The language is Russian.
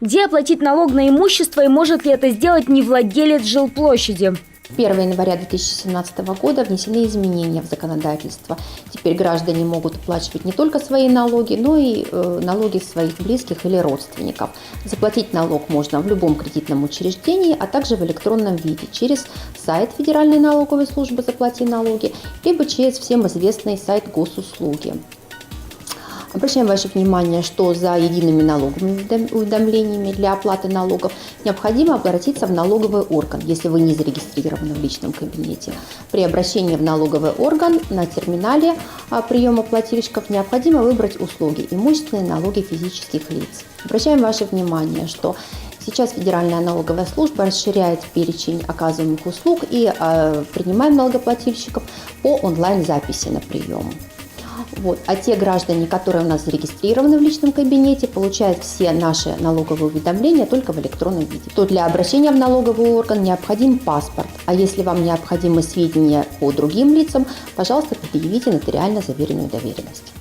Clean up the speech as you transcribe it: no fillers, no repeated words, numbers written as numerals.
Где оплатить налог на имущество и может ли это сделать не владелец жилплощади? 1 января 2017 года внесены изменения в законодательство. Теперь граждане могут оплачивать не только свои налоги, но и налоги своих близких или родственников. Заплатить налог можно в любом кредитном учреждении, а также в электронном виде через сайт Федеральной налоговой службы «Заплати налоги», либо через всем известный сайт госуслуги. Обращаем ваше внимание, что за едиными налоговыми уведомлениями для оплаты налогов необходимо обратиться в налоговый орган, если вы не зарегистрированы в личном кабинете. При обращении в налоговый орган на терминале приема плательщиков необходимо выбрать услуги «Имущественные налоги физических лиц». Обращаем ваше внимание, что сейчас Федеральная налоговая служба расширяет перечень оказываемых услуг и принимаем налогоплательщиков по онлайн-записи на прием. А те граждане, которые у нас зарегистрированы в личном кабинете, получают все наши налоговые уведомления только в электронном виде. То для обращения в налоговый орган необходим паспорт. А если вам необходимы сведения по другим лицам, пожалуйста, предъявите нотариально заверенную доверенность.